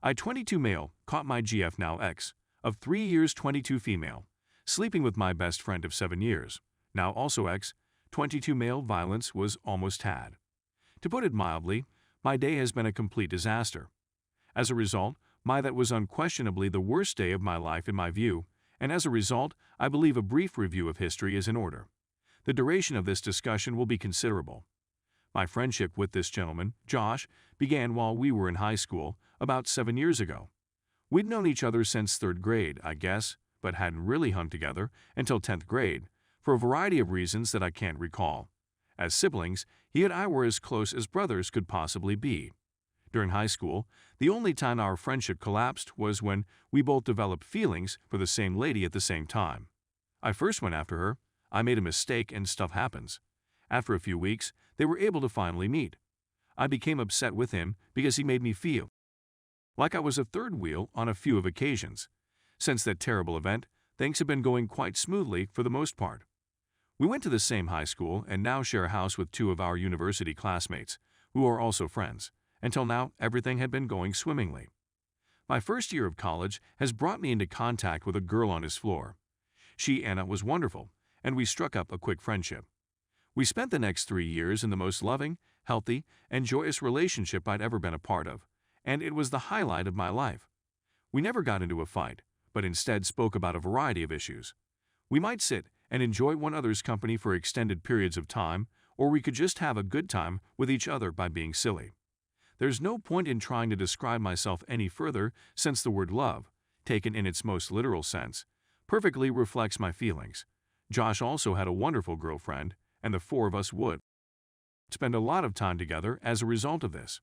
I 22 male caught my GF now ex of 3 years 22 female, sleeping with my best friend of 7 years, now also ex, 22 male violence was almost had. To put it mildly, my day has been a complete disaster. As a result, that was unquestionably the worst day of my life in my view, and as a result, I believe a brief review of history is in order. The duration of this discussion will be considerable. My friendship with this gentleman, Josh, began while we were in high school, about 7 years ago. We'd known each other since 3rd grade, I guess, but hadn't really hung together until 10th grade, for a variety of reasons that I can't recall. As siblings, he and I were as close as brothers could possibly be. During high school, the only time our friendship collapsed was when we both developed feelings for the same lady at the same time. I first went after her. I made a mistake and stuff happens. After a few weeks, they were able to finally meet. I became upset with him because he made me feel like I was a third wheel on a few of occasions. Since that terrible event, things have been going quite smoothly for the most part. We went to the same high school and now share a house with 2 of our university classmates, who are also friends. Until now, everything had been going swimmingly. My first year of college has brought me into contact with a girl on his floor. She, Anna, was wonderful, and we struck up a quick friendship. We spent the next 3 years in the most loving, healthy, and joyous relationship I'd ever been a part of, and it was the highlight of my life. We never got into a fight, but instead spoke about a variety of issues. We might sit and enjoy one another's company for extended periods of time, or we could just have a good time with each other by being silly. There's no point in trying to describe myself any further since the word love, taken in its most literal sense, perfectly reflects my feelings. Josh also had a wonderful girlfriend, and the 4 of us would spend a lot of time together as a result of this.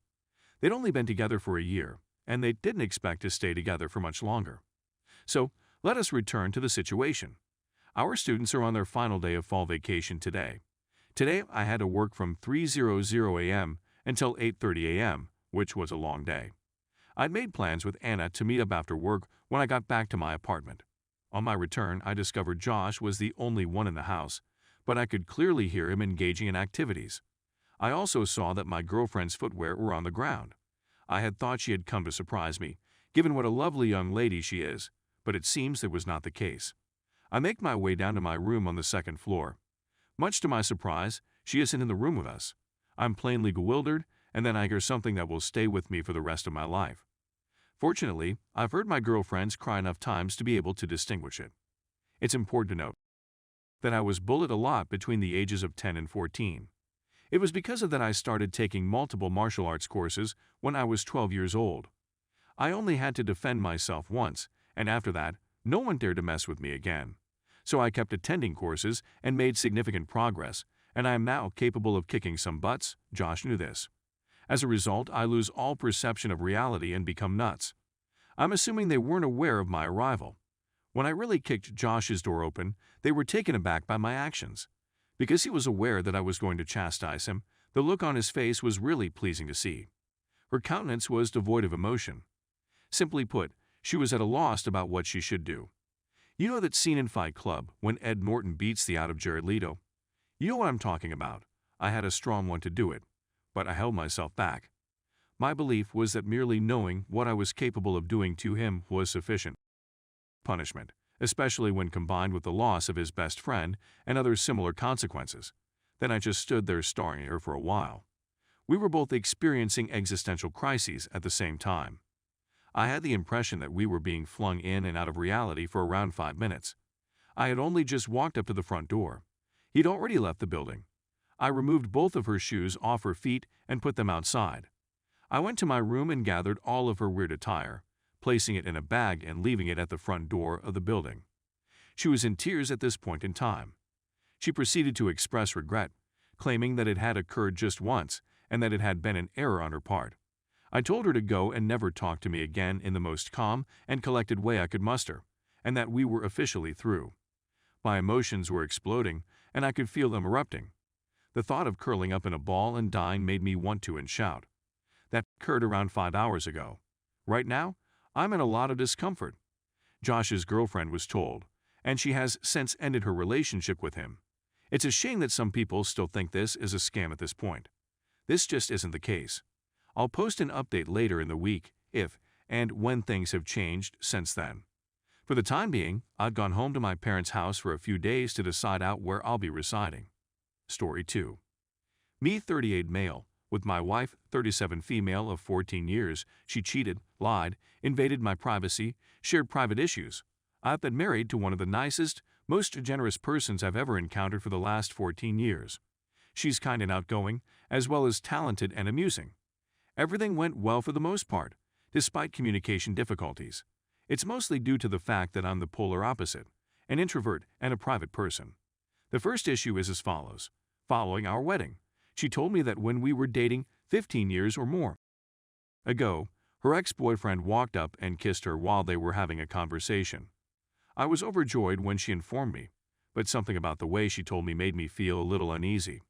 They'd only been together for a year, and they didn't expect to stay together for much longer. So, let us return to the situation. Our students are on their final day of fall vacation today. Today, I had to work from 3:00 a.m. until 8:30 a.m., which was a long day. I'd made plans with Anna to meet up after work when I got back to my apartment. On my return, I discovered Josh was the only one in the house, but I could clearly hear him engaging in activities. I also saw that my girlfriend's footwear were on the ground. I had thought she had come to surprise me, given what a lovely young lady she is, but it seems that was not the case. I make my way down to my room on the 2nd floor. Much to my surprise, she isn't in the room with us. I'm plainly bewildered, and then I hear something that will stay with me for the rest of my life. Fortunately, I've heard my girlfriends cry enough times to be able to distinguish it. It's important to note that I was bullied a lot between the ages of 10 and 14. It was because of that I started taking multiple martial arts courses when I was 12 years old. I only had to defend myself once, and after that, no one dared to mess with me again. So I kept attending courses and made significant progress, and I am now capable of kicking some butts. Josh knew this. As a result, I lose all perception of reality and become nuts. I'm assuming they weren't aware of my arrival. When I really kicked Josh's door open, they were taken aback by my actions. Because he was aware that I was going to chastise him, the look on his face was really pleasing to see. Her countenance was devoid of emotion. Simply put, she was at a loss about what she should do. You know that scene in Fight Club when Ed Norton beats the out of Jared Leto? You know what I'm talking about. I had a strong one to do it, but I held myself back. My belief was that merely knowing what I was capable of doing to him was sufficient punishment, especially when combined with the loss of his best friend and other similar consequences. Then I just stood there staring at her for a while. We were both experiencing existential crises at the same time. I had the impression that we were being flung in and out of reality for around 5 minutes. I had only just walked up to the front door. He'd already left the building. I removed both of her shoes off her feet and put them outside. I went to my room and gathered all of her weird attire, placing it in a bag and leaving it at the front door of the building. She was in tears at this point in time. She proceeded to express regret, claiming that it had occurred just once and that it had been an error on her part. I told her to go and never talk to me again in the most calm and collected way I could muster, and that we were officially through. My emotions were exploding, and I could feel them erupting. The thought of curling up in a ball and dying made me want to and shout. That occurred around 5 hours ago. Right now, I'm in a lot of discomfort. Josh's girlfriend was told, and she has since ended her relationship with him. It's a shame that some people still think this is a scam at this point. This just isn't the case. I'll post an update later in the week if and when things have changed since then. For the time being, I've gone home to my parents' house for a few days to decide out where I'll be residing. Story 2. Me, 38 male, with my wife, 37 female of 14 years. She cheated, lied, invaded my privacy, shared private issues. I've been married to one of the nicest, most generous persons I've ever encountered for the last 14 years. She's kind and outgoing, as well as talented and amusing. Everything went well for the most part, despite communication difficulties. It's mostly due to the fact that I'm the polar opposite, an introvert and a private person. The first issue is as follows. Following our wedding, she told me that when we were dating 15 years or more ago, her ex-boyfriend walked up and kissed her while they were having a conversation. I was overjoyed when she informed me, but something about the way she told me made me feel a little uneasy.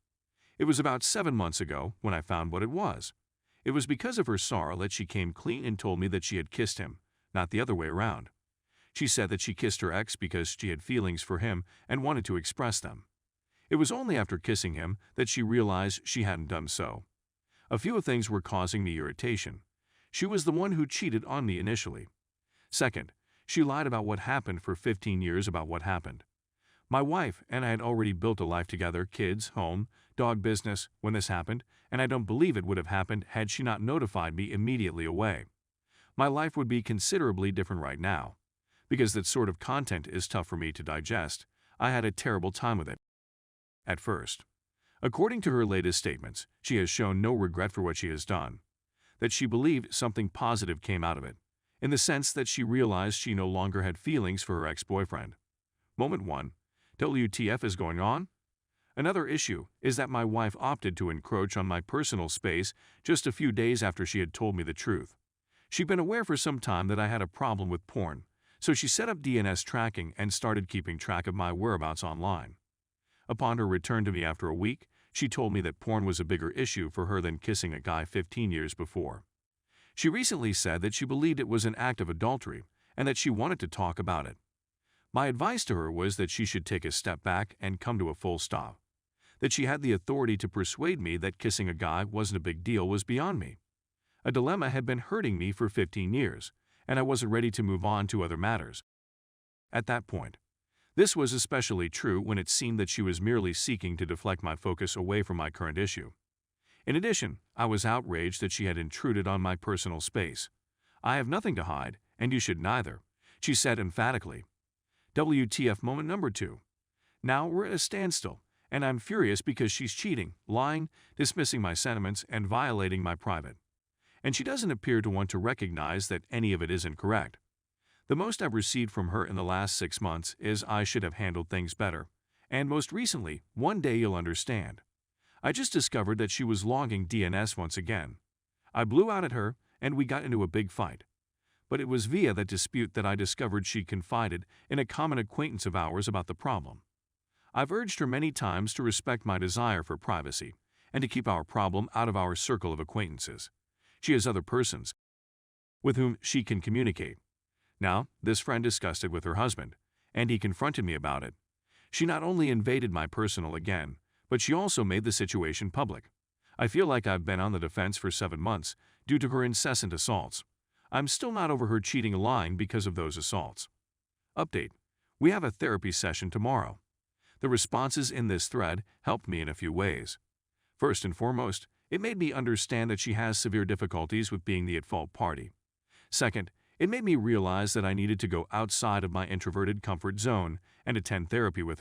It was about 7 months ago when I found what it was. It was because of her sorrow that she came clean and told me that she had kissed him, not the other way around. She said that she kissed her ex because she had feelings for him and wanted to express them. It was only after kissing him that she realized she hadn't done so. A few things were causing me irritation. She was the one who cheated on me initially. Second, she lied about what happened for 15 years about what happened. My wife and I had already built a life together, kids, home, dog business, when this happened, and I don't believe it would have happened had she not notified me immediately away. My life would be considerably different right now. Because that sort of content is tough for me to digest, I had a terrible time with it at first. According to her latest statements, she has shown no regret for what she has done, that she believed something positive came out of it, in the sense that she realized she no longer had feelings for her ex-boyfriend. Moment 1. WTF is going on? Another issue is that my wife opted to encroach on my personal space just a few days after she had told me the truth. She'd been aware for some time that I had a problem with porn, so she set up DNS tracking and started keeping track of my whereabouts online. Upon her return to me after a week, she told me that porn was a bigger issue for her than kissing a guy 15 years before. She recently said that she believed it was an act of adultery and that she wanted to talk about it. My advice to her was that she should take a step back and come to a full stop. That she had the authority to persuade me that kissing a guy wasn't a big deal was beyond me. A dilemma had been hurting me for 15 years, and I wasn't ready to move on to other matters at that point. This was especially true when it seemed that she was merely seeking to deflect my focus away from my current issue. In addition, I was outraged that she had intruded on my personal space. I have nothing to hide, and you should neither, she said emphatically. WTF moment number 2. Now we're at a standstill, and I'm furious because she's cheating, lying, dismissing my sentiments, and violating my private. And she doesn't appear to want to recognize that any of it isn't correct. The most I've received from her in the last 6 months is I should have handled things better, and most recently, one day you'll understand. I just discovered that she was logging DNS once again. I blew out at her, and we got into a big fight. But it was via that dispute that I discovered she confided in a common acquaintance of ours about the problem. I've urged her many times to respect my desire for privacy and to keep our problem out of our circle of acquaintances. She has other persons with whom she can communicate. Now, this friend discussed it with her husband, and he confronted me about it. She not only invaded my personal again, but she also made the situation public. I feel like I've been on the defense for 7 months due to her incessant assaults. I'm still not over her cheating and lying because of those assaults. Update. We have a therapy session tomorrow. The responses in this thread helped me in a few ways. First and foremost, it made me understand that she has severe difficulties with being the at-fault party. Second, it made me realize that I needed to go outside of my introverted comfort zone and attend therapy with her.